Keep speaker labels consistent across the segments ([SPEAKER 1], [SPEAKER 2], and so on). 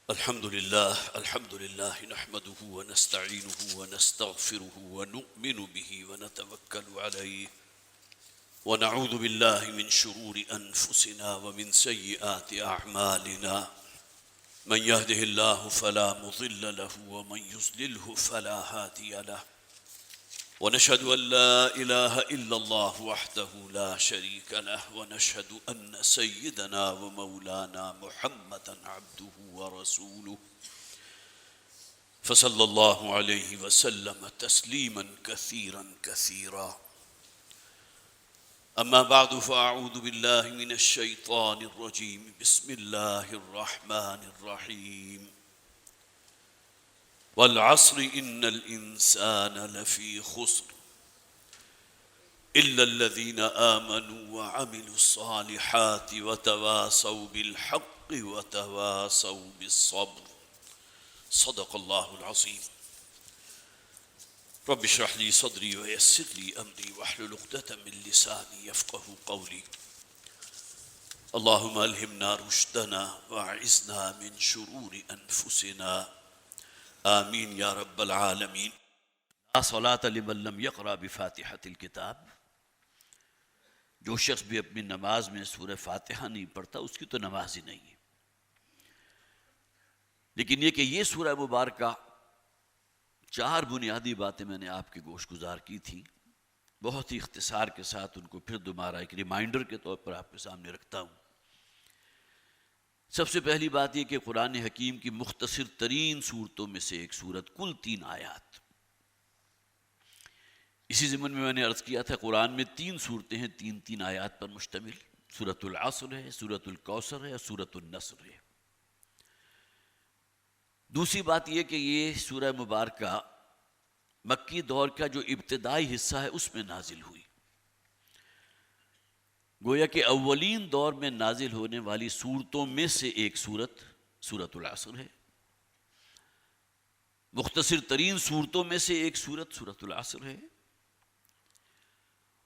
[SPEAKER 1] الحمد لله نحمده ونستعينه ونستغفره ونؤمن به ونتوكل عليه ونعوذ بالله من شرور أنفسنا ومن سيئات أعمالنا من يهده الله فلا مضل له ومن يضلله فلا هادي له ونشهد أن لا إله إلا الله وحده لا شريك له ونشهد أن سيدنا ومولانا محمدا عبده ورسوله فصلى الله عليه وسلم تسليما كثيرا كثيرا أما بعد فأعوذ بالله من الشيطان الرجيم بسم الله الرحمن الرحيم والعصر إن الإنسان لفي خسر إلا الذين آمنوا وعملوا الصالحات وتواصوا بالحق وتواصوا بالصبر صدق الله العظيم رب اشرح لي صدري ويسر لي أمري واحلل عقدة من لساني يفقهوا قولي اللهم ألهمنا رشدنا وأعذنا من شرور أنفسنا آمین یا رب العالمین۔ لا صلاة لمن لم يقرأ بفاتحة الکتاب، جو شخص بھی اپنی نماز میں سورہ فاتحہ نہیں پڑھتا اس کی تو نماز ہی نہیں ہے۔ لیکن یہ کہ یہ سورہ مبارکہ چار بنیادی باتیں میں نے آپ کے گوش گزار کی تھی، بہت ہی اختصار کے ساتھ ان کو پھر دوبارہ ایک ریمائنڈر کے طور پر آپ کے سامنے رکھتا ہوں۔ سب سے پہلی بات یہ کہ قرآن حکیم کی مختصر ترین صورتوں میں سے ایک صورت، کل 3 آیات۔ اسی ضمن میں نے عرض کیا تھا قرآن میں 3 صورتیں ہیں، 3 آیات پر مشتمل، سورۃ العصر ہے، سورۃ الکوثر ہے اور سورۃ النصر ہے۔ دوسری بات یہ کہ یہ سورہ مبارکہ مکی دور کا جو ابتدائی حصہ ہے اس میں نازل ہوئی، گویا کہ اولین دور میں نازل ہونے والی صورتوں میں سے ایک صورت سورۃ العصر ہے، مختصر ترین صورتوں میں سے ایک صورت سورۃ العصر ہے۔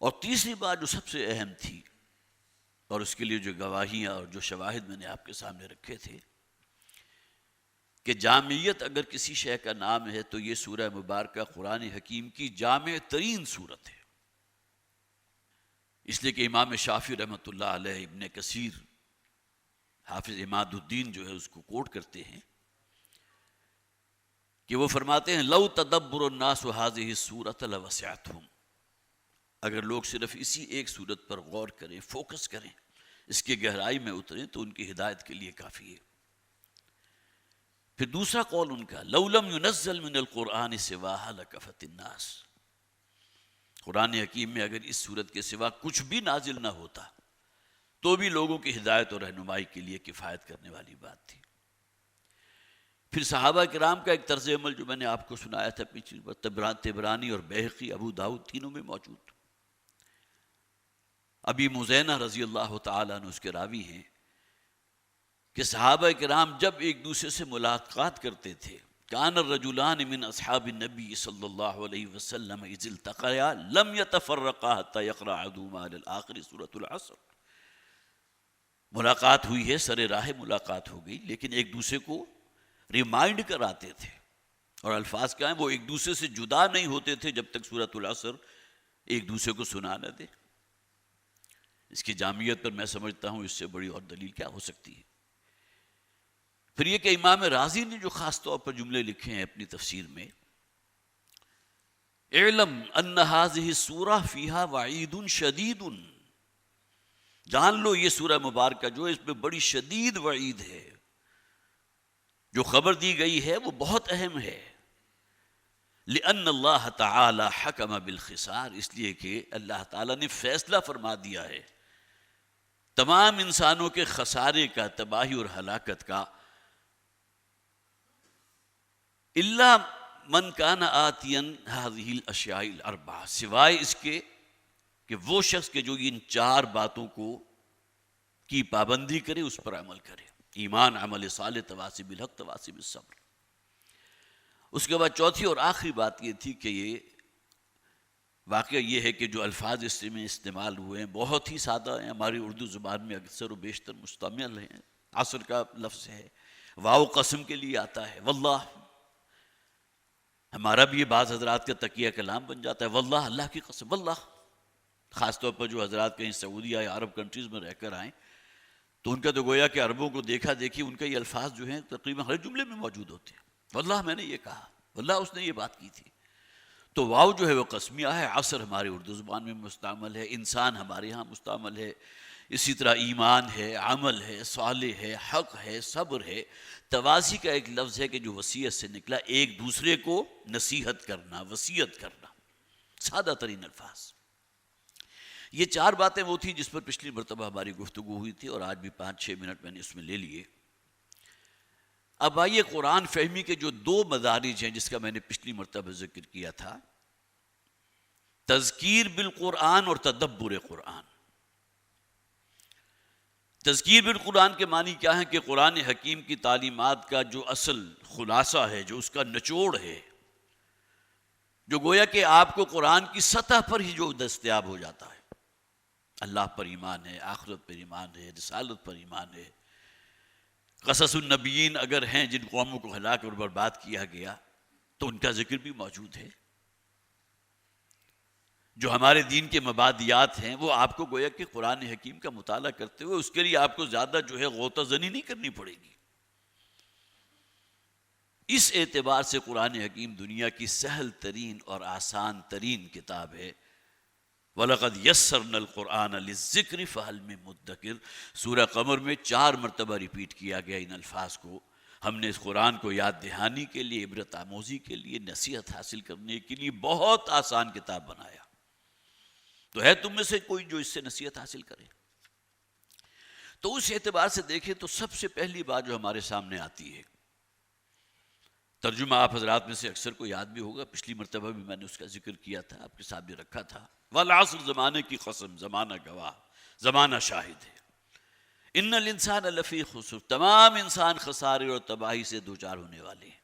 [SPEAKER 1] اور تیسری بات جو سب سے اہم تھی اور اس کے لیے جو گواہیاں اور جو شواہد میں نے آپ کے سامنے رکھے تھے کہ جامعیت اگر کسی شے کا نام ہے تو یہ سورہ مبارکہ قرآن حکیم کی جامع ترین صورت ہے، اس لیے کہ امام شافعی رحمۃ اللہ علیہ ابن کثیر حافظ عماد الدین جو ہے اس کو کوٹ کرتے ہیں کہ وہ فرماتے ہیں لو تدبر الناس هذه السورۃ لوسعتهم، اگر لوگ صرف اسی ایک صورت پر غور کریں، فوکس کریں، اس کی گہرائی میں اتریں تو ان کی ہدایت کے لیے کافی ہے۔ پھر دوسرا قول ان کا لو لم ينزل من القرآن سواها لكفت الناس، قرآن حکیم میں اگر اس صورت کے سوا کچھ بھی نازل نہ ہوتا تو بھی لوگوں کی ہدایت اور رہنمائی کے لیے کفایت کرنے والی بات تھی۔ پھر صحابہ کرام کا ایک طرز عمل جو میں نے آپ کو سنایا تھا پچھلی بار، طبرانی اور بیہقی، ابو داؤد، تینوں میں موجود۔ ابی مزینہ رضی اللہ تعالیٰ عنہ اس کے راوی ہیں کہ صحابہ کرام جب ایک دوسرے سے ملاقات کرتے تھے کان الرجلان من اصحاب النبی صلی اللہ علیہ وسلم اذ التقیا لم يتفرقا حتى يقرأ احدهما على الاخر سورۃ العصر، ملاقات ہوئی ہے، سر راہ ملاقات ہو گئی، لیکن ایک دوسرے کو ریمائنڈ کراتے تھے، اور الفاظ کیا ہیں، وہ ایک دوسرے سے جدا نہیں ہوتے تھے جب تک سورۃ العصر ایک دوسرے کو سنا نہ دے۔ اس کی جامعیت پر میں سمجھتا ہوں اس سے بڑی اور دلیل کیا ہو سکتی ہے۔ پھر یہ کہ امام رازی نے جو خاص طور پر جملے لکھے ہیں اپنی تفسیر میں، اعلم ان هذه السورہ فیہا وعید شدید، جان لو یہ سورہ مبارکہ جو اس میں بڑی شدید وعید ہے، جو خبر دی گئی ہے وہ بہت اہم ہے۔ لأن اللہ تعالی حکم بالخسار، اس لیے کہ اللہ تعالیٰ نے فیصلہ فرما دیا ہے تمام انسانوں کے خسارے کا، تباہی اور ہلاکت کا، الا من کان آتیا هذه الاشیاء الاربع، سوائے اس کے کہ وہ شخص کے جو ان 4 باتوں کو کی پابندی کرے، اس پر عمل کرے، ایمان، عمل صالح، تواصی بالحق، تواصی بالصبر۔ اس کے بعد چوتھی اور آخری بات یہ تھی کہ یہ واقعہ یہ ہے کہ جو الفاظ اس میں استعمال ہوئے ہیں بہت ہی سادہ ہیں، ہماری اردو زبان میں اکثر و بیشتر مستعمل ہیں، عصر کا لفظ ہے، واو قسم کے لیے آتا ہے، واللہ، ہمارا بھی یہ بعض حضرات کا تکیہ کلام بن جاتا ہے، واللہ، اللہ کی قسم، واللہ. خاص طور پر جو حضرات کہیں سعودیہ یا عرب کنٹریز میں رہ کر آئیں تو ان کا تو گویا کہ عربوں کو دیکھا دیکھی ان کا یہ الفاظ جو ہیں تقریباً ہر جملے میں موجود ہوتے ہیں. واللہ میں نے یہ کہا، واللہ اس نے یہ بات کی تھی. تو واو جو ہے وہ قسمیہ ہے. عصر ہمارے اردو زبان میں مستعمل ہے، انسان ہمارے ہاں مستعمل ہے، اسی طرح ایمان ہے، عمل ہے، صالح ہے، حق ہے، صبر ہے. تواسی کا ایک لفظ ہے کہ جو وصیت سے نکلا، ایک دوسرے کو نصیحت کرنا، وصیت کرنا، سادہ ترین الفاظ. یہ چار باتیں وہ تھیں جس پر پچھلی مرتبہ ہماری گفتگو ہوئی تھی، اور آج بھی 5-6 منٹ میں نے اس میں لے لیے. اب آئیے قرآن فہمی کے جو 2 مدارج ہیں جس کا میں نے پچھلی مرتبہ ذکر کیا تھا، تذکیر بالقرآن اور تدبر قرآن. تذکیر بالقرآن کے معنی کیا ہے کہ قرآن حکیم کی تعلیمات کا جو اصل خلاصہ ہے، جو اس کا نچوڑ ہے، جو گویا کہ آپ کو قرآن کی سطح پر ہی جو دستیاب ہو جاتا ہے، اللہ پر ایمان ہے، آخرت پر ایمان ہے، رسالت پر ایمان ہے. قصص النبیین اگر ہیں جن قوموں کو ہلاک اور برباد کیا گیا تو ان کا ذکر بھی موجود ہے. جو ہمارے دین کے مبادیات ہیں وہ آپ کو گویا کہ قرآن حکیم کا مطالعہ کرتے ہوئے اس کے لیے آپ کو زیادہ جو ہے غوطہ زنی نہیں کرنی پڑے گی. اس اعتبار سے قرآن حکیم دنیا کی سہل ترین اور آسان ترین کتاب ہے. وَلَقَدْ يَسَّرْنَا الْقُرْآنَ لِلذِّكْرِ فَهَلْ مِن مُدَّكِرٍ. سورہ قمر میں 4 مرتبہ ریپیٹ کیا گیا ان الفاظ کو. ہم نے اس قرآن کو یاد دہانی کے لیے، عبرت آموزی کے لیے، نصیحت حاصل کرنے کے لیے بہت آسان کتاب بنایا. تو ہے تم میں سے کوئی جو اس سے نصیحت حاصل کرے؟ تو اس اعتبار سے دیکھیں تو سب سے پہلی بات جو ہمارے سامنے آتی ہے، ترجمہ آپ حضرات میں سے اکثر کو یاد بھی ہوگا، پچھلی مرتبہ بھی میں نے اس کا ذکر کیا تھا، آپ کے ساتھ بھی رکھا تھا. والعصر، زمانے کی قسم، زمانہ گواہ، زمانہ شاہد ہے. ان الانسان لفی خسر، تمام انسان خسارے اور تباہی سے دوچار ہونے والے ہیں.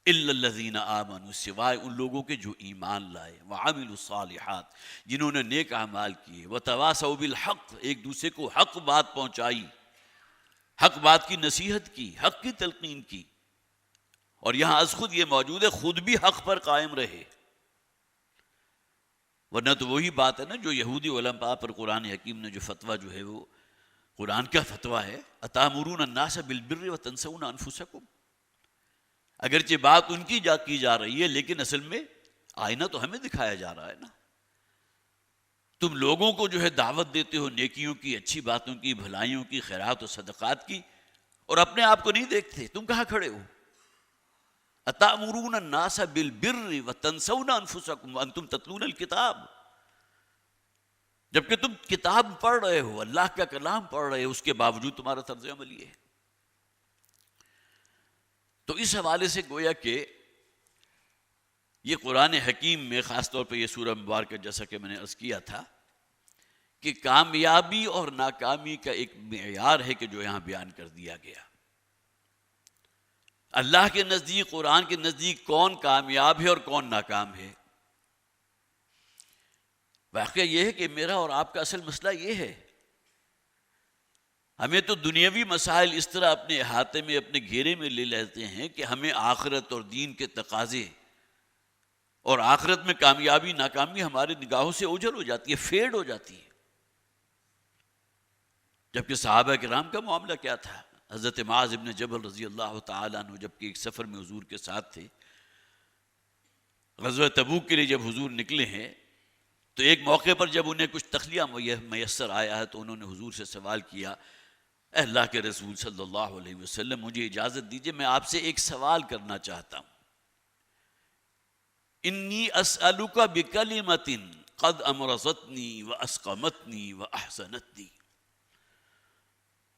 [SPEAKER 1] الا الذین آمنوا، سوائے ان لوگوں کے جو ایمان لائے، وعملوا الصالحات، جنہوں نے نیک اعمال کیے، وتواصوا بالحق، ایک دوسرے کو حق بات پہنچائی، حق بات کی نصیحت کی، حق کی تلقین کی. اور یہاں از خود یہ موجود ہے خود بھی حق پر قائم رہے. ورنہ تو وہی بات ہے نا جو یہودی علماء پر قرآن حکیم نے جو فتویٰ جو ہے وہ قرآن کا فتویٰ ہے، اتامرون الناس بالبر وتنسون انفسکم. اگرچہ بات ان کی کی جا رہی ہے لیکن اصل میں آئینہ تو ہمیں دکھایا جا رہا ہے نا. تم لوگوں کو جو ہے دعوت دیتے ہو نیکیوں کی، اچھی باتوں کی، بھلائیوں کی، خیرات و صدقات کی، اور اپنے آپ کو نہیں دیکھتے. تم کہاں کھڑے ہو؟ اتامرون الناس بالبر وتنسون انفسکم وانتم تتلون الکتاب. جبکہ تم کتاب پڑھ رہے ہو، اللہ کا کلام پڑھ رہے ہو، اس کے باوجود تمہارا طرز عمل یہ ہے. تو اس حوالے سے گویا کہ یہ قرآن حکیم میں خاص طور پہ یہ سورہ مبارکہ جیسا کہ میں نے عرض کیا تھا کہ کامیابی اور ناکامی کا ایک معیار ہے کہ جو یہاں بیان کر دیا گیا. اللہ کے نزدیک، قرآن کے نزدیک کون کامیاب ہے اور کون ناکام ہے؟ واقعہ یہ ہے کہ میرا اور آپ کا اصل مسئلہ یہ ہے، ہمیں تو دنیاوی مسائل اس طرح اپنے احاطے میں، اپنے گھیرے میں لے لیتے ہیں کہ ہمیں آخرت اور دین کے تقاضے اور آخرت میں کامیابی ناکامی ہماری نگاہوں سے اوجھل ہو جاتی ہے، فیڈ ہو جاتی ہے. جبکہ صحابہ کرام کا معاملہ کیا تھا؟ حضرت معاذ ابن جبل رضی اللہ تعالیٰ عنہ جبکہ ایک سفر میں حضور کے ساتھ تھے، غزوہ تبوک کے لیے جب حضور نکلے ہیں تو ایک موقع پر جب انہیں کچھ تخلیہ میسر آیا ہے تو انہوں نے حضور سے سوال کیا، اے اللہ کے رسول صلی اللہ علیہ وسلم، مجھے اجازت دیجئے میں آپ سے ایک سوال کرنا چاہتا ہوں. انی اسألک بکلمۃ قد امرضتنی واسقمتنی واحزنتنی.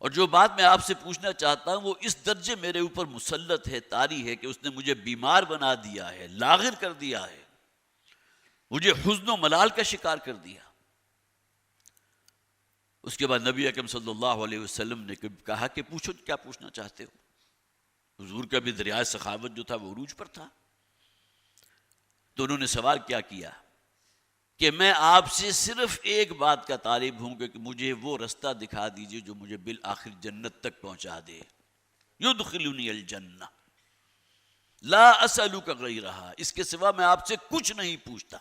[SPEAKER 1] اور جو بات میں آپ سے پوچھنا چاہتا ہوں وہ اس درجے میرے اوپر مسلط ہے، طاری ہے کہ اس نے مجھے بیمار بنا دیا ہے، لاغر کر دیا ہے، مجھے حزن و ملال کا شکار کر دیا. اس کے بعد نبی اکرم صلی اللہ علیہ وسلم نے کہا کہ پوچھو کیا پوچھنا چاہتے ہو. حضور کا بھی دریائے سخاوت جو تھا وہ عروج پر تھا. تو انہوں نے سوال کیا کیا کہ میں آپ سے صرف ایک بات کا طالب ہوں کہ مجھے وہ رستہ دکھا دیجئے جو مجھے بالآخر جنت تک پہنچا دے. یدخلنی الجنہ لا اسألک غیرہا، اس کے سوا میں آپ سے کچھ نہیں پوچھتا۔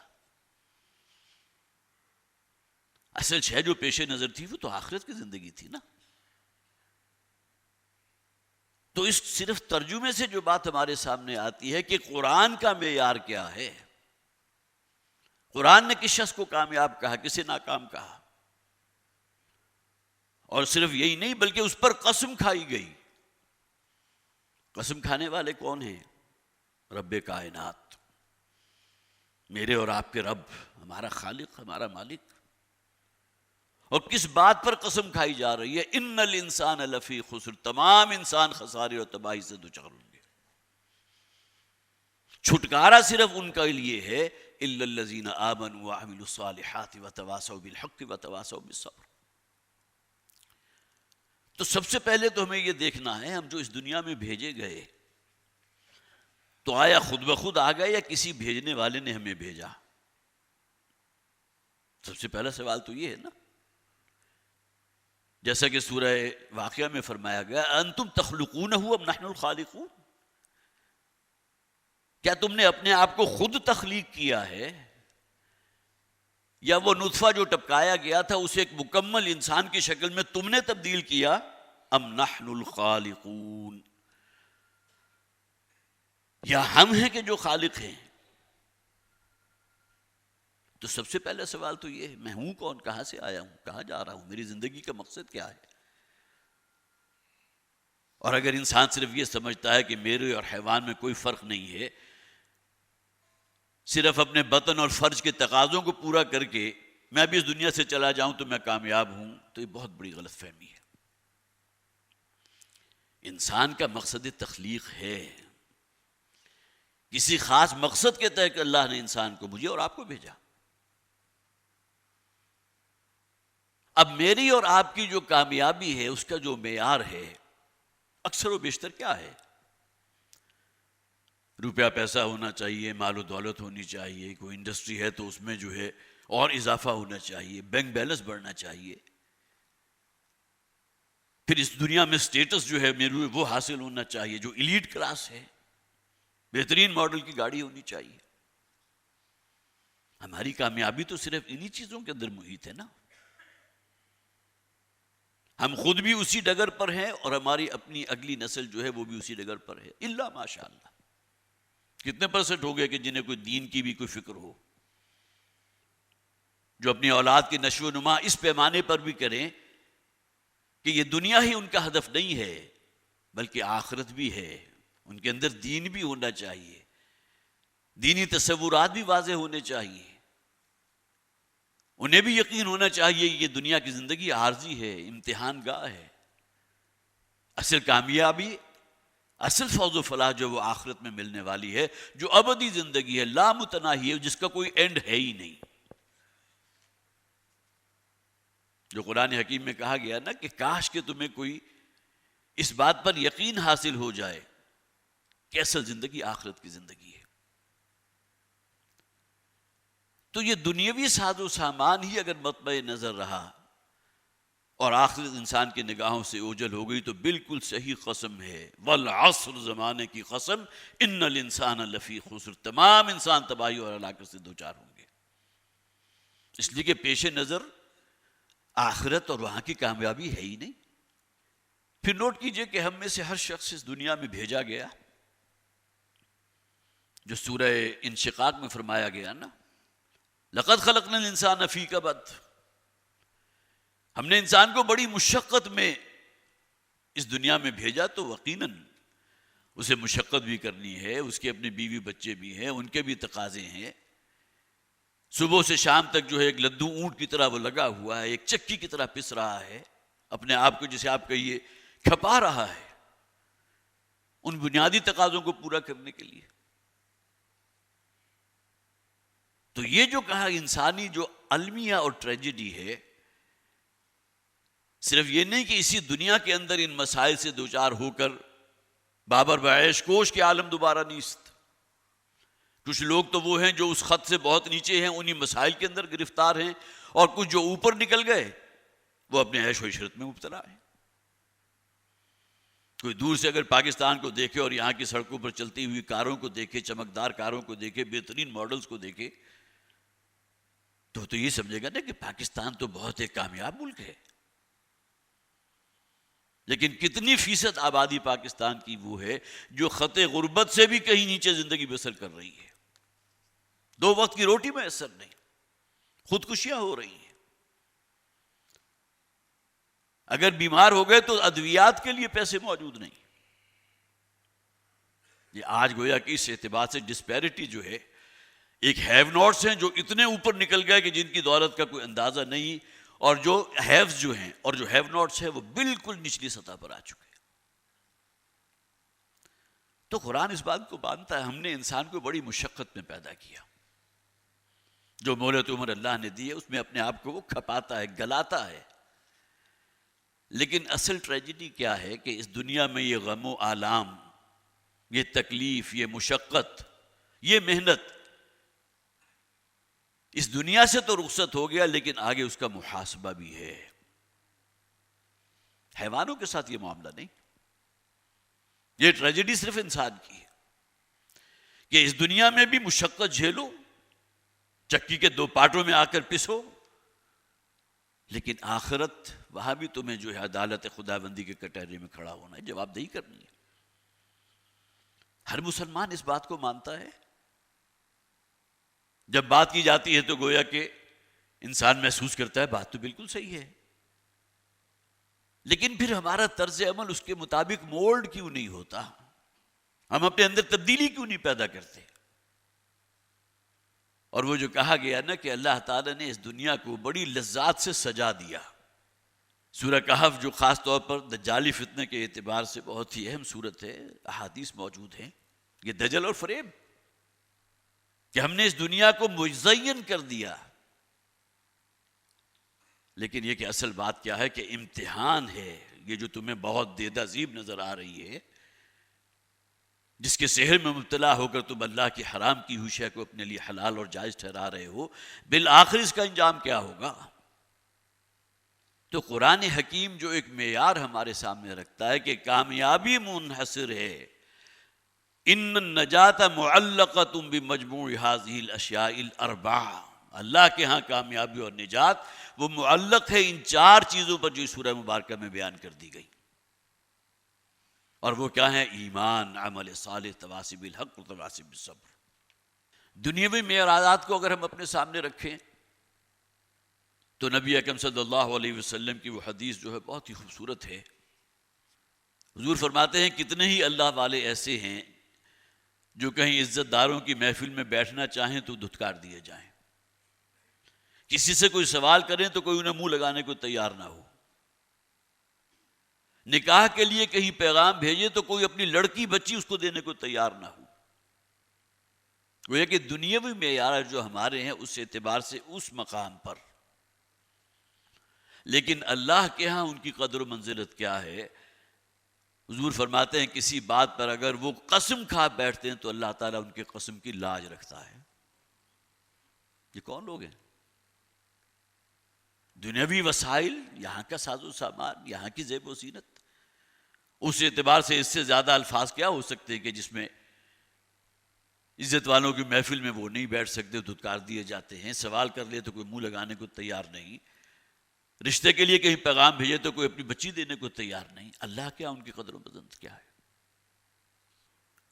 [SPEAKER 1] اصل شے جو پیش نظر تھی وہ تو آخرت کی زندگی تھی نا۔ تو اس صرف ترجمے سے جو بات ہمارے سامنے آتی ہے کہ قرآن کا معیار کیا ہے، قرآن نے کس شخص کو کامیاب کہا، کسے ناکام کہا، اور صرف یہی نہیں بلکہ اس پر قسم کھائی گئی۔ قسم کھانے والے کون ہیں؟ رب کائنات، میرے اور آپ کے رب، ہمارا خالق، ہمارا مالک۔ اور کس بات پر قسم کھائی جا رہی ہے؟ ان الانسان لفی خسر، تمام انسان خسارے اور تباہی سے دوچار ہوں گے۔ چھٹکارا صرف ان کے لیے ہے، الا الذین آمنوا وعملوا الصالحات وتواصوا بالحق وتواصوا بالصبر۔ تو سب سے پہلے تو ہمیں یہ دیکھنا ہے، ہم جو اس دنیا میں بھیجے گئے تو آیا خود بخود آ گئے یا کسی بھیجنے والے نے ہمیں بھیجا؟ سب سے پہلا سوال تو یہ ہے نا، جیسا کہ سورہ واقعہ میں فرمایا گیا انتم تخلقونہ ام نحن الخالقون، کیا تم نے اپنے آپ کو خود تخلیق کیا ہے یا وہ نطفہ جو ٹپکایا گیا تھا اسے ایک مکمل انسان کی شکل میں تم نے تبدیل کیا؟ ام نحن الخالقون، یا ہم ہیں کہ جو خالق ہیں؟ تو سب سے پہلا سوال تو یہ ہے، میں ہوں کون، کہاں سے آیا ہوں، کہاں جا رہا ہوں، میری زندگی کا مقصد کیا ہے؟ اور اگر انسان صرف یہ سمجھتا ہے کہ میرے اور حیوان میں کوئی فرق نہیں ہے، صرف اپنے بطن اور فرج کے تقاضوں کو پورا کر کے میں ابھی اس دنیا سے چلا جاؤں تو میں کامیاب ہوں، تو یہ بہت بڑی غلط فہمی ہے۔ انسان کا مقصد تخلیق ہے، کسی خاص مقصد کے تحت اللہ نے انسان کو، مجھے اور آپ کو بھیجا۔ اب میری اور آپ کی جو کامیابی ہے اس کا جو معیار ہے اکثر و بیشتر کیا ہے؟ روپیہ پیسہ ہونا چاہیے، مال و دولت ہونی چاہیے، کوئی انڈسٹری ہے تو اس میں جو ہے اور اضافہ ہونا چاہیے، بینک بیلنس بڑھنا چاہیے، پھر اس دنیا میں سٹیٹس جو ہے میرے وہ حاصل ہونا چاہیے جو ایلیٹ کلاس ہے، بہترین ماڈل کی گاڑی ہونی چاہیے۔ ہماری کامیابی تو صرف انہی چیزوں کے اندر محیط ہے نا۔ ہم خود بھی اسی ڈگر پر ہیں اور ہماری اپنی اگلی نسل جو ہے وہ بھی اسی ڈگر پر ہے، الا ماشاء اللہ۔ کتنے پرسنٹ ہو گئے کہ جنہیں کوئی دین کی بھی کوئی فکر ہو، جو اپنی اولاد کی نشو و نما اس پیمانے پر بھی کریں کہ یہ دنیا ہی ان کا ہدف نہیں ہے بلکہ آخرت بھی ہے، ان کے اندر دین بھی ہونا چاہیے، دینی تصورات بھی واضح ہونے چاہیے، انہیں بھی یقین ہونا چاہیے کہ یہ دنیا کی زندگی عارضی ہے، امتحان گاہ ہے، اصل کامیابی، اصل فوز و فلاح جو وہ آخرت میں ملنے والی ہے، جو ابدی زندگی ہے، لامتناہی ہے، جس کا کوئی اینڈ ہے ہی نہیں۔ جو قرآن حکیم میں کہا گیا نا کہ کاش کہ تمہیں کوئی اس بات پر یقین حاصل ہو جائے کہ اصل زندگی آخرت کی زندگی ہے۔ تو یہ دنیاوی ساز و سامان ہی اگر مطمع نظر رہا اور آخرت انسان کی نگاہوں سے اوجھل ہو گئی تو بالکل صحیح قسم ہے، والعصر، زمانے کی قسم، ان الانسان لفی خسر، تمام انسان تباہی اور ہلاکت سے دوچار ہوں گے، اس لیے کہ پیش نظر آخرت اور وہاں کی کامیابی ہے ہی نہیں۔ پھر نوٹ کیجئے کہ ہم میں سے ہر شخص اس دنیا میں بھیجا گیا، جو سورہ انشقاق میں فرمایا گیا نا، لقد خلقنا الانسان فی کبد، ہم نے انسان کو بڑی مشقت میں اس دنیا میں بھیجا، تو یقیناً اسے مشقت بھی کرنی ہے، اس کے اپنے بیوی بچے بھی ہیں، ان کے بھی تقاضے ہیں، صبح سے شام تک جو ہے ایک لدو اونٹ کی طرح وہ لگا ہوا ہے، ایک چکی کی طرح پس رہا ہے، اپنے آپ کو جسے آپ کہیے کھپا رہا ہے ان بنیادی تقاضوں کو پورا کرنے کے لیے۔ تو یہ جو کہا انسانی جو المیہ اور ٹریجڈی ہے، صرف یہ نہیں کہ اسی دنیا کے اندر ان مسائل سے دوچار ہو کر بابر بعیش کوش کے عالم دوبارہ نیست، کچھ لوگ تو وہ ہیں جو اس خط سے بہت نیچے ہیں، انہی مسائل کے اندر گرفتار ہیں، اور کچھ جو اوپر نکل گئے وہ اپنے عیش و عشرت میں مبتلا ہیں۔ کوئی دور سے اگر پاکستان کو دیکھے اور یہاں کی سڑکوں پر چلتی ہوئی کاروں کو دیکھے، چمکدار کاروں کو دیکھے، بہترین ماڈلز کو دیکھے، تو یہ سمجھے گا نا کہ پاکستان تو بہت ایک کامیاب ملک ہے. لیکن کتنی فیصد آبادی پاکستان کی وہ ہے جو خط غربت سے بھی کہیں نیچے زندگی بسر کر رہی ہے. 2 وقت کی روٹی میسر نہیں، خودکشیاں ہو رہی ہیں. اگر بیمار ہو گئے تو ادویات کے لیے پیسے موجود نہیں. یہ آج گویا کہ اس اعتبار سے ڈسپیرٹی جو ہے، ایک ہیو ناٹس ہیں جو اتنے اوپر نکل گئے کہ جن کی دولت کا کوئی اندازہ نہیں، اور جو ہیوز جو ہیں اور جو ہیو ناٹس ہیں وہ بالکل نچلی سطح پر آ چکے. تو قرآن اس بات کو مانتا ہے ہم نے انسان کو بڑی مشقت میں پیدا کیا. جو مہلت عمر اللہ نے دی ہے اس میں اپنے آپ کو وہ کھپاتا ہے، گلاتا ہے. لیکن اصل ٹریجڈی کیا ہے کہ اس دنیا میں یہ غم و آلام، یہ تکلیف، یہ مشقت، یہ محنت، اس دنیا سے تو رخصت ہو گیا لیکن آگے اس کا محاسبہ بھی ہے. حیوانوں کے ساتھ یہ معاملہ نہیں. یہ ٹریجڈی صرف انسان کی ہے کہ اس دنیا میں بھی مشقت جھیلو، چکی کے 2 پارٹوں میں آ کر پسو، لیکن آخرت وہاں بھی تمہیں جو ہے عدالت خداوندی کے کٹہرے میں کھڑا ہونا ہے، جواب دہی کرنی ہے. ہر مسلمان اس بات کو مانتا ہے. جب بات کی جاتی ہے تو گویا کہ انسان محسوس کرتا ہے بات تو بالکل صحیح ہے، لیکن پھر ہمارا طرز عمل اس کے مطابق مولڈ کیوں نہیں ہوتا؟ ہم اپنے اندر تبدیلی کیوں نہیں پیدا کرتے؟ اور وہ جو کہا گیا نا کہ اللہ تعالیٰ نے اس دنیا کو بڑی لذات سے سجا دیا. سورہ کہف جو خاص طور پر دجالی فتنے کے اعتبار سے بہت ہی اہم صورت ہے، احادیث موجود ہیں. یہ دجل اور فریب کہ ہم نے اس دنیا کو مزین کر دیا. لیکن یہ کہ اصل بات کیا ہے کہ امتحان ہے. یہ جو تمہیں بہت دیدہ عظیم نظر آ رہی ہے، جس کے سحر میں مبتلا ہو کر تم اللہ کی حرام کی ہوئی شے کو اپنے لیے حلال اور جائز ٹھہرا رہے ہو، بالآخر اس کا انجام کیا ہوگا؟ تو قرآن حکیم جو ایک معیار ہمارے سامنے رکھتا ہے کہ کامیابی منحصر ہے، ان النجات معلقۃ بمجموع هذه الاشیاء الاربع. اللہ کے ہاں کامیابی اور نجات وہ معلق ہے ان 4 چیزوں پر جو اس سورہ مبارکہ میں بیان کر دی گئی. اور وہ کیا ہیں؟ ایمان، عمل صالح، تواصی بالحق و تواصی بالصبر. دنیاوی معیارات کو اگر ہم اپنے سامنے رکھیں تو نبی اکرم صلی اللہ علیہ وسلم کی وہ حدیث جو ہے بہت ہی خوبصورت ہے. حضور فرماتے ہیں کتنے ہی اللہ والے ایسے ہیں جو کہیں عزت داروں کی محفل میں بیٹھنا چاہیں تو دھتکار دیے جائیں، کسی سے کوئی سوال کریں تو کوئی انہیں منہ لگانے کو تیار نہ ہو، نکاح کے لیے کہیں پیغام بھیجے تو کوئی اپنی لڑکی بچی اس کو دینے کو تیار نہ ہو. وہ یہ کہ دنیاوی معیار جو ہمارے ہیں اس اعتبار سے اس مقام پر، لیکن اللہ کے ہاں ان کی قدر و منزلت کیا ہے؟ حضور فرماتے ہیں کسی بات پر اگر وہ قسم کھا بیٹھتے ہیں تو اللہ تعالیٰ ان کے قسم کی لاج رکھتا ہے. یہ کون لوگ ہیں؟ دنیاوی وسائل، یہاں کا ساز و سامان، یہاں کی زیب و زینت، اس اعتبار سے اس سے زیادہ الفاظ کیا ہو سکتے ہیں کہ جس میں عزت والوں کی محفل میں وہ نہیں بیٹھ سکتے، دھتکار دیے جاتے ہیں. سوال کر لے تو کوئی منہ لگانے کو تیار نہیں، رشتے کے لیے کہیں پیغام بھیجے تو کوئی اپنی بچی دینے کو تیار نہیں. اللہ کیا ان کی قدر و منزلت کیا ہے؟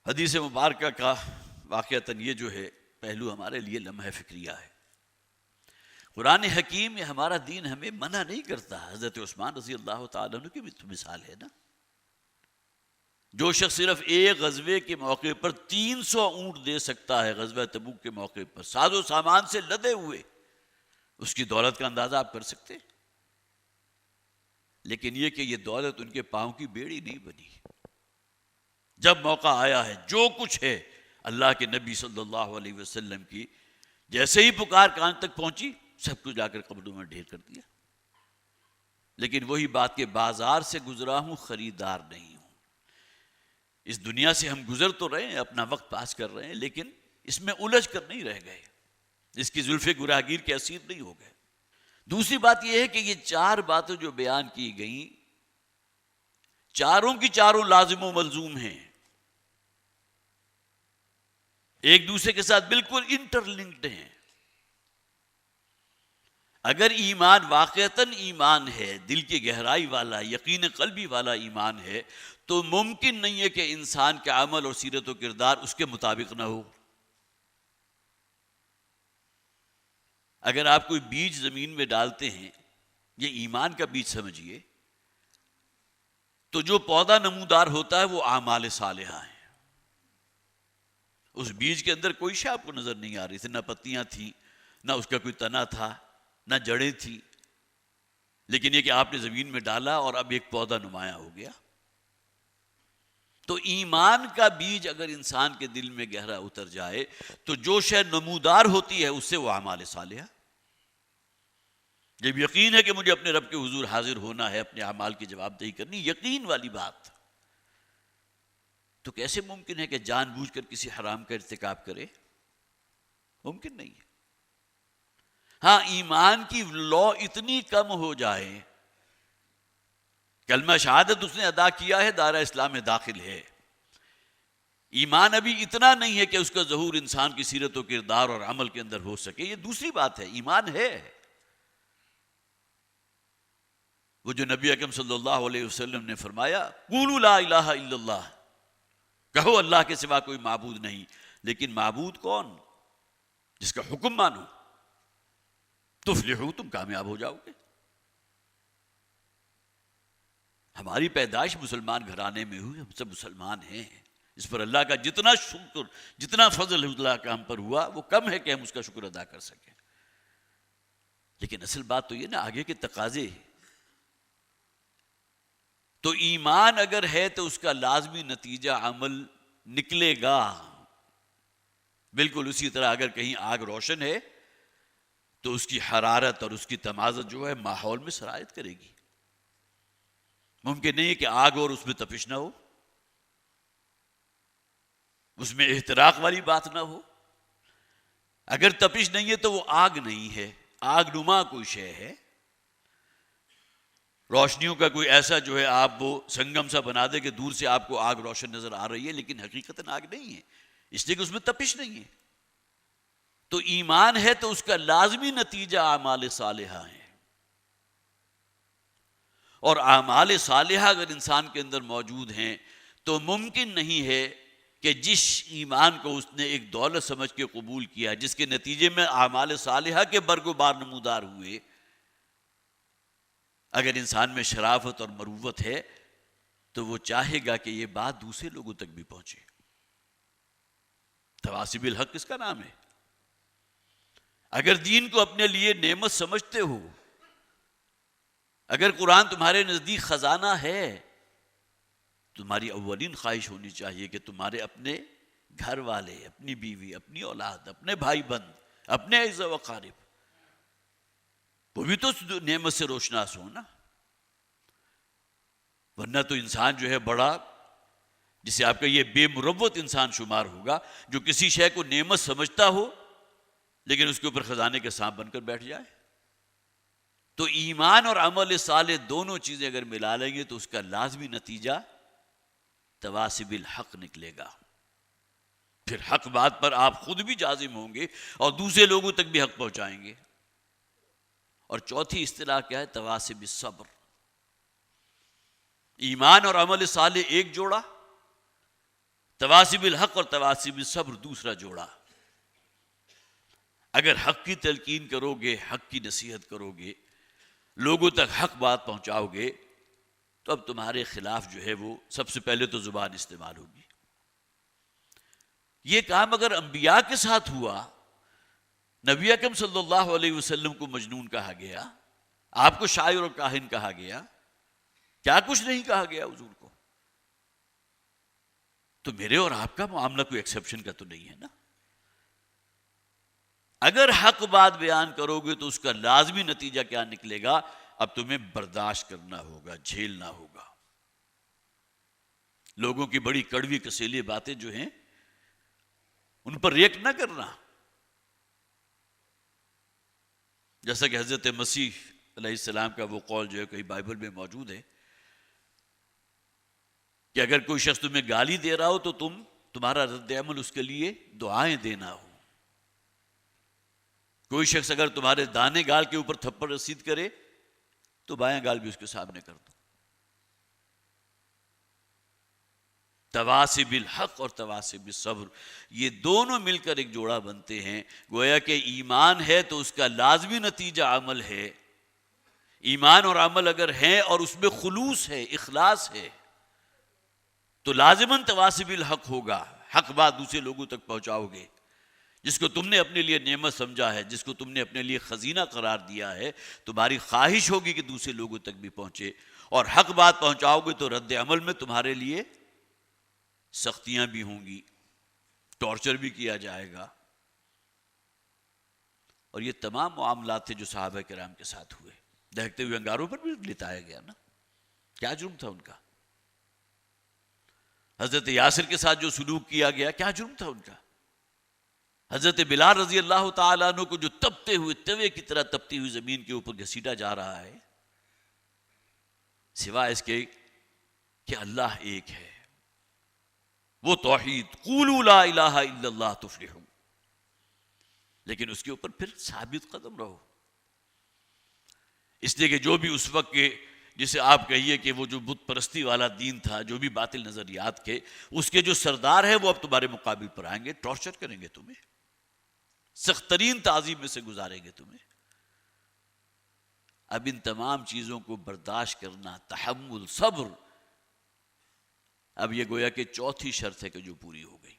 [SPEAKER 1] حدیث مبارکہ کا واقعتاً یہ جو ہے پہلو ہمارے لیے لمحہ فکریہ ہے. قرآن حکیم میں ہمارا دین ہمیں منع نہیں کرتا. حضرت عثمان رضی اللہ تعالیٰ عنہ کی بھی تو مثال ہے نا. جو شخص صرف ایک غزوے کے موقع پر 300 اونٹ دے سکتا ہے، غزوہ تبوک کے موقع پر ساز و سامان سے لدے ہوئے، اس کی دولت کا اندازہ آپ کر سکتے. لیکن یہ کہ یہ دولت ان کے پاؤں کی بیڑی نہیں بنی. جب موقع آیا ہے جو کچھ ہے اللہ کے نبی صلی اللہ علیہ وسلم کی جیسے ہی پکار کان تک پہنچی سب کچھ جا کر قبروں میں ڈھیر کر دیا. لیکن وہی بات کہ بازار سے گزرا ہوں خریدار نہیں ہوں. اس دنیا سے ہم گزر تو رہے ہیں، اپنا وقت پاس کر رہے ہیں، لیکن اس میں الجھ کر نہیں رہ گئے، اس کی زلف گراہگیر کے اسیر نہیں ہو گئے. دوسری بات یہ ہے کہ یہ 4 باتیں جو بیان کی گئیں، چاروں کی چاروں لازم و ملزوم ہیں، ایک دوسرے کے ساتھ بالکل انٹر لنکڈ ہیں۔ اگر ایمان واقعتاً ایمان ہے، دل کی گہرائی والا، یقین قلبی والا ایمان ہے، تو ممکن نہیں ہے کہ انسان کا عمل اور سیرت و کردار اس کے مطابق نہ ہو۔ اگر آپ کوئی بیج زمین میں ڈالتے ہیں، یہ ایمان کا بیج سمجھیے، تو جو پودا نمودار ہوتا ہے وہ اعمال صالحہ ہیں۔ اس بیج کے اندر کوئی شے آپ کو نظر نہیں آ رہی تھی، نہ پتیاں تھیں، نہ اس کا کوئی تنا تھا، نہ جڑیں تھیں، لیکن یہ کہ آپ نے زمین میں ڈالا اور اب ایک پودا نمایاں ہو گیا۔ تو ایمان کا بیج اگر انسان کے دل میں گہرا اتر جائے تو جو شے نمودار ہوتی ہے اس سے وہ اعمال صالحہ۔ جب یقین ہے کہ مجھے اپنے رب کے حضور حاضر ہونا ہے، اپنے اعمال کی جواب دہی کرنی، یقین والی بات، تو کیسے ممکن ہے کہ جان بوجھ کر کسی حرام کا ارتکاب کرے؟ ممکن نہیں ہے۔ ہاں، ایمان کی لو اتنی کم ہو جائے، کلمہ شہادت اس نے ادا کیا ہے، دائرہ اسلام میں داخل ہے، ایمان ابھی اتنا نہیں ہے کہ اس کا ظہور انسان کی سیرت و کردار اور عمل کے اندر ہو سکے، یہ دوسری بات ہے، ایمان ہے۔ وہ جو نبی اکرم صلی اللہ علیہ وسلم نے فرمایا، قولوا لا الہ الا اللہ، کہو اللہ کے سوا کوئی معبود نہیں، لیکن معبود کون؟ جس کا حکم مانو، تفلحو، تم کامیاب ہو جاؤ گے۔ ہماری پیدائش مسلمان گھرانے میں ہوئی، ہم سب مسلمان ہیں، اس پر اللہ کا جتنا شکر، جتنا فضل اللہ کا ہم پر ہوا وہ کم ہے کہ ہم اس کا شکر ادا کر سکیں۔ لیکن اصل بات تو یہ نا، آگے کے تقاضے۔ تو ایمان اگر ہے تو اس کا لازمی نتیجہ عمل نکلے گا۔ بالکل اسی طرح اگر کہیں آگ روشن ہے تو اس کی حرارت اور اس کی تمازت جو ہے ماحول میں سرایت کرے گی۔ ممکن نہیں ہے کہ آگ اور اس میں تپش نہ ہو، اس میں احتراق والی بات نہ ہو۔ اگر تپش نہیں ہے تو وہ آگ نہیں ہے، آگ نما کوئی شے ہے۔ روشنیوں کا کوئی ایسا جو ہے آپ وہ سنگم سا بنا دے کہ دور سے آپ کو آگ روشن نظر آ رہی ہے، لیکن حقیقتاً آگ نہیں ہے، اس لیے کہ اس میں تپش نہیں ہے۔ تو ایمان ہے تو اس کا لازمی نتیجہ اعمال صالحہ ہیں، اور اعمال صالحہ اگر انسان کے اندر موجود ہیں تو ممکن نہیں ہے کہ جس ایمان کو اس نے ایک دولت سمجھ کے قبول کیا، جس کے نتیجے میں اعمال صالحہ کے برگ و بار نمودار ہوئے، اگر انسان میں شرافت اور مروت ہے تو وہ چاہے گا کہ یہ بات دوسرے لوگوں تک بھی پہنچے۔ تواصی بالحق اس کا نام ہے۔ اگر دین کو اپنے لیے نعمت سمجھتے ہو، اگر قرآن تمہارے نزدیک خزانہ ہے، تمہاری اولین خواہش ہونی چاہیے کہ تمہارے اپنے گھر والے، اپنی بیوی، اپنی اولاد، اپنے بھائی بند، اپنے اعزا و اقارب، وہ بھی تو نعمت سے روشناس ہو نا۔ ورنہ تو انسان جو ہے بڑا، جسے آپ کا یہ بے مروت انسان شمار ہوگا، جو کسی شے کو نعمت سمجھتا ہو لیکن اس کے اوپر خزانے کے سانپ بن کر بیٹھ جائے۔ تو ایمان اور عمل صالح دونوں چیزیں اگر ملا لیں گے تو اس کا لازمی نتیجہ تواصی بالحق نکلے گا۔ پھر حق بات پر آپ خود بھی جازم ہوں گے اور دوسرے لوگوں تک بھی حق پہنچائیں گے۔ اور چوتھی اصطلاح کیا ہے؟ تواصی بالصبر۔ ایمان اور عمل صالح ایک جوڑا، تواصی بالحق اور تواصی بالصبر دوسرا جوڑا۔ اگر حق کی تلقین کرو گے، حق کی نصیحت کرو گے، لوگوں تک حق بات پہنچاؤ گے، تو اب تمہارے خلاف جو ہے وہ سب سے پہلے تو زبان استعمال ہوگی۔ یہ کام اگر انبیاء کے ساتھ ہوا، نبی اکرم صلی اللہ علیہ وسلم کو مجنون کہا گیا، آپ کو شاعر و کاہن کہا گیا، کیا کچھ نہیں کہا گیا حضور کو، تو میرے اور آپ کا معاملہ کوئی ایکسیپشن کا تو نہیں ہے نا۔ اگر حق بات بیان کرو گے تو اس کا لازمی نتیجہ کیا نکلے گا؟ اب تمہیں برداشت کرنا ہوگا، جھیلنا ہوگا۔ لوگوں کی بڑی کڑوی کسیلی باتیں جو ہیں ان پر ریئیکٹ نہ کرنا۔ جیسا کہ حضرت مسیح علیہ السلام کا وہ قول جو ہے کہیں بائبل میں موجود ہے کہ اگر کوئی شخص تمہیں گالی دے رہا ہو تو تمہارا رد عمل اس کے لیے دعائیں دینا ہو. کوئی شخص اگر تمہارے دانے گال کے اوپر تھپڑ رسید کرے تو بایاں گال بھی اس کے سامنے کر دو. تواصی بالحق اور تواصی بالصبر، یہ دونوں مل کر ایک جوڑا بنتے ہیں. گویا کہ ایمان ہے تو اس کا لازمی نتیجہ عمل ہے. ایمان اور عمل اگر ہیں اور اس میں خلوص ہے، اخلاص ہے، تو لازماً تواصی بالحق ہوگا. حق بات دوسرے لوگوں تک پہنچاؤ گے. جس کو تم نے اپنے لیے نعمت سمجھا ہے، جس کو تم نے اپنے لیے خزینہ قرار دیا ہے، تمہاری خواہش ہوگی کہ دوسرے لوگوں تک بھی پہنچے. اور حق بات پہنچاؤ گے تو رد عمل میں تمہارے لیے سختیاں بھی ہوں گی، ٹارچر بھی کیا جائے گا. اور یہ تمام معاملات تھے جو صحابہ کرام کے ساتھ ہوئے. دہکتے ہوئے انگاروں پر بھی لٹایا گیا نا، کیا جرم تھا ان کا؟ حضرت یاسر کے ساتھ جو سلوک کیا گیا، کیا جرم تھا ان کا؟ حضرت بلال رضی اللہ تعالیٰ عنہ کو جو تپتے ہوئے توے کی طرح تپتی ہوئی زمین کے اوپر گھسیٹا جا رہا ہے، سوائے اس کے کہ اللہ ایک ہے، وہ توحید، قولوا لا الہ الا اللہ تفلحوا، لیکن اس کے اوپر پھر ثابت قدم رہو. اس لیے کہ جو بھی اس وقت کے، جسے آپ کہیے کہ وہ جو بت پرستی والا دین تھا، جو بھی باطل نظریات کے، اس کے جو سردار ہیں وہ اب تمہارے مقابل پر آئیں گے، ٹارچر کریں گے تمہیں، سخت ترین تعذیب میں سے گزاریں گے تمہیں. اب ان تمام چیزوں کو برداشت کرنا، تحمل، صبر، اب یہ گویا کہ چوتھی شرط ہے کہ جو پوری ہو گئی.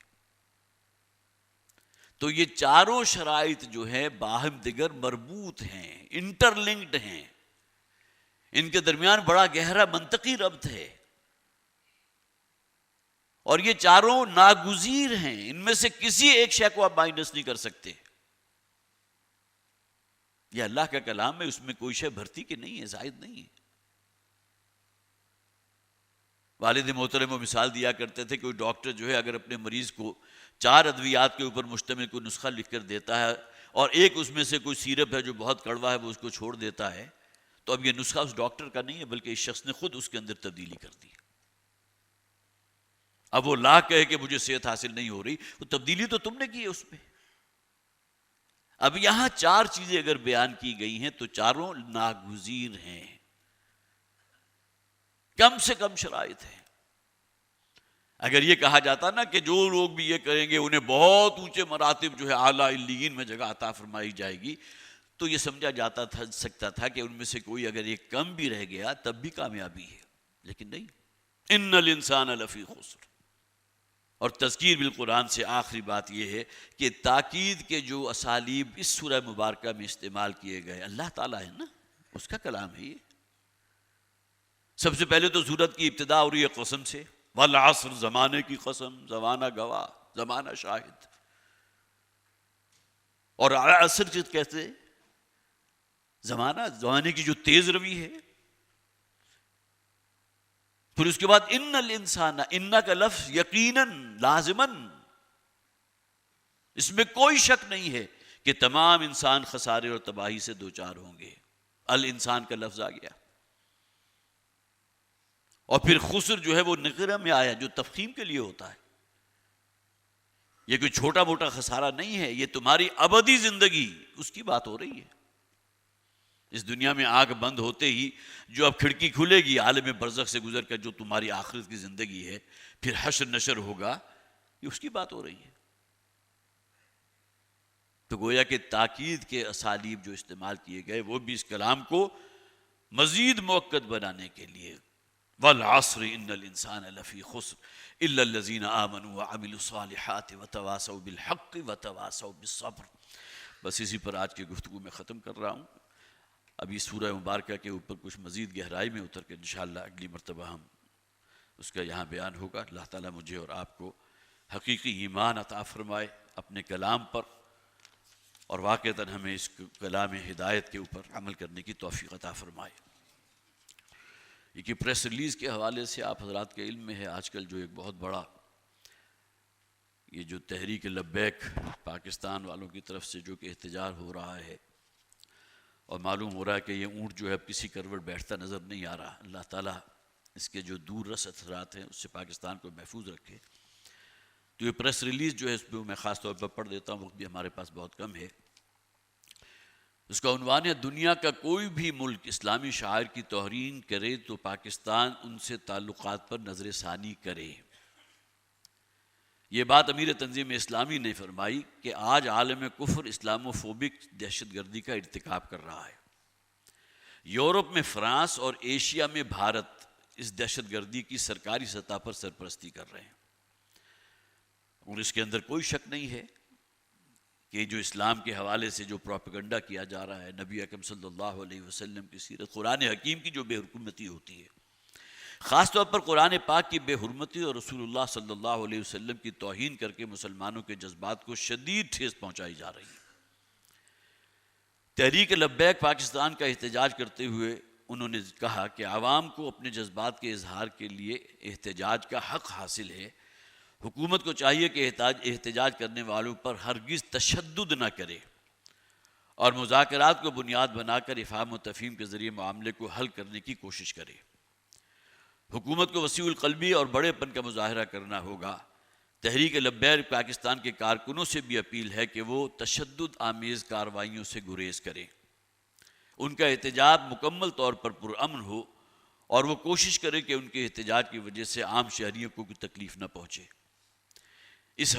[SPEAKER 1] تو یہ چاروں شرائط جو ہیں باہم دیگر مربوط ہیں، انٹر لنکڈ ہیں، ان کے درمیان بڑا گہرا منطقی ربط ہے، اور یہ چاروں ناگزیر ہیں. ان میں سے کسی ایک شے کو آپ مائنس نہیں کر سکتے. یہ اللہ کا کلام ہے، اس میں کوئی شے بھرتی کہ نہیں ہے، زائد نہیں ہے. والد محترم وہ مثال دیا کرتے تھے کہ کوئی ڈاکٹر جو ہے اگر اپنے مریض کو 4 ادویات کے اوپر مشتمل کوئی نسخہ لکھ کر دیتا ہے اور ایک اس میں سے کوئی سیرپ ہے جو بہت کڑوا ہے وہ اس کو چھوڑ دیتا ہے، تو اب یہ نسخہ اس ڈاکٹر کا نہیں ہے بلکہ اس شخص نے خود اس کے اندر تبدیلی کر دی. اب وہ لا کہے کہ مجھے صحت حاصل نہیں ہو رہی، وہ تبدیلی تو تم نے کی ہے اس میں. اب یہاں 4 چیزیں اگر بیان کی گئی ہیں تو چاروں ناگزیر ہیں، کم سے کم شرائط ہیں. اگر یہ کہا جاتا نا کہ جو لوگ بھی یہ کریں گے انہیں بہت اونچے مراتب جو ہے اعلیٰ علیین میں جگہ عطا فرمائی جائے گی، تو یہ سمجھا جاتا تھا سکتا تھا کہ ان میں سے کوئی اگر ایک کم بھی رہ گیا تب بھی کامیابی ہے. لیکن نہیں، ان الانسان لفی خسر. اور تذکیر بالقرآن سے آخری بات یہ ہے کہ تاکید کے جو اسالیب اس سورہ مبارکہ میں استعمال کیے گئے، اللہ تعالیٰ ہے نا، اس کا کلام ہے یہ. سب سے پہلے تو سورت کی ابتدا ہو رہی ہے قسم سے، والعصر، زمانے کی قسم، زمانہ گواہ، زمانہ شاہد. اور عصر سے کہتے زمانے کی جو تیز روی ہے. پھر اس کے بعد ان الانسان، ان کا لفظ یقیناً، لازماً، اس میں کوئی شک نہیں ہے کہ تمام انسان خسارے اور تباہی سے دوچار ہوں گے. الانسان کا لفظ آ گیا. اور پھر خسر جو ہے وہ نکرہ میں آیا جو تفخیم کے لیے ہوتا ہے. یہ کوئی چھوٹا موٹا خسارہ نہیں ہے، یہ تمہاری ابدی زندگی اس کی بات ہو رہی ہے. اس دنیا میں آنکھ بند ہوتے ہی جو اب کھڑکی کھلے گی عالم برزخ سے گزر کر جو تمہاری آخرت کی زندگی ہے، پھر حشر نشر ہوگا، یہ اس کی بات ہو رہی ہے. تو گویا کہ تاکید کے اسالیب جو استعمال کیے گئے وہ بھی اس کلام کو مزید مؤکد بنانے کے لیے. والعصر ان الانسان لفی خسر الا الذین آمنوا وعملوا الصالحات وتواصوا بالحق وتواصوا بالصبر. بس اسی پر آج کی گفتگو میں ختم کر رہا ہوں. ابھی سورہ مبارکہ کے اوپر کچھ مزید گہرائی میں اتر کے انشاءاللہ اگلی مرتبہ ہم اس کا یہاں بیان ہوگا. اللہ تعالیٰ مجھے اور آپ کو حقیقی ایمان عطا فرمائے اپنے کلام پر، اور واقعتاً ہمیں اس کلام ہدایت کے اوپر عمل کرنے کی توفیق عطا فرمائے. یہ پریس ریلیز کے حوالے سے آپ حضرات کے علم میں ہے آج کل جو ایک بہت بڑا یہ جو تحریک لبیک پاکستان والوں کی طرف سے جو کہ احتجاج ہو رہا ہے، اور معلوم ہو رہا ہے کہ یہ اونٹ جو ہے اب کسی کروٹ بیٹھتا نظر نہیں آ رہا. اللہ تعالیٰ اس کے جو دور رس اثرات ہیں اس سے پاکستان کو محفوظ رکھے۔ تو یہ پریس ریلیز جو ہے اس پہ میں خاص طور پر پڑھ دیتا ہوں، وقت بھی ہمارے پاس بہت کم ہے۔ اس کا عنوان ہے دنیا کا کوئی بھی ملک اسلامی شعائر کی توہین کرے تو پاکستان ان سے تعلقات پر نظر ثانی کرے۔ یہ بات امیر تنظیم اسلامی نے فرمائی کہ آج عالم کفر اسلامو فوبک دہشت گردی کا ارتکاب کر رہا ہے۔ یورپ میں فرانس اور ایشیا میں بھارت اس دہشت گردی کی سرکاری سطح پر سرپرستی کر رہے ہیں، اور اس کے اندر کوئی شک نہیں ہے کہ جو اسلام کے حوالے سے جو پروپیگنڈا کیا جا رہا ہے، نبی اکرم صلی اللہ علیہ وسلم کی سیرت، قرآن حکیم کی جو بے حرمتی ہوتی ہے، خاص طور پر قرآن پاک کی بے حرمتی اور رسول اللہ صلی اللہ علیہ وسلم کی توہین کر کے مسلمانوں کے جذبات کو شدید ٹھیس پہنچائی جا رہی ہے۔ تحریک لبیک پاکستان کا احتجاج کرتے ہوئے انہوں نے کہا کہ عوام کو اپنے جذبات کے اظہار کے لیے احتجاج کا حق حاصل ہے، حکومت کو چاہیے کہ احتجاج کرنے والوں پر ہرگز تشدد نہ کرے اور مذاکرات کو بنیاد بنا کر افہام و تفہیم کے ذریعے معاملے کو حل کرنے کی کوشش کرے۔ حکومت کو وسیع القلبی اور بڑے پن کا مظاہرہ کرنا ہوگا۔ تحریک لبیک پاکستان کے کارکنوں سے بھی اپیل ہے کہ وہ تشدد آمیز کارروائیوں سے گریز کریں، ان کا احتجاج مکمل طور پر پرامن ہو اور وہ کوشش کرے کہ ان کے احتجاج کی وجہ سے عام شہریوں کو کوئی تکلیف نہ پہنچے۔ اس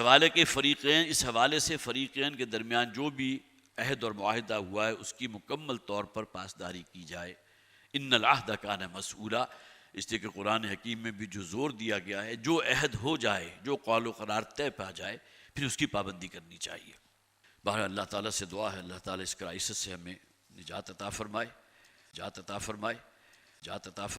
[SPEAKER 1] حوالے سے فریقین کے درمیان جو بھی عہد اور معاہدہ ہوا ہے اس کی مکمل طور پر پاسداری کی جائے۔ ان العہد کان مسئولا، اس لیے کہ قرآن حکیم میں بھی جو زور دیا گیا ہے، جو عہد ہو جائے، جو قول و قرار طے پا جائے، پھر اس کی پابندی کرنی چاہیے۔ بہرحال اللہ تعالیٰ سے دعا ہے اللہ تعالیٰ اس کرائسس سے ہمیں نجات عطا فرمائے،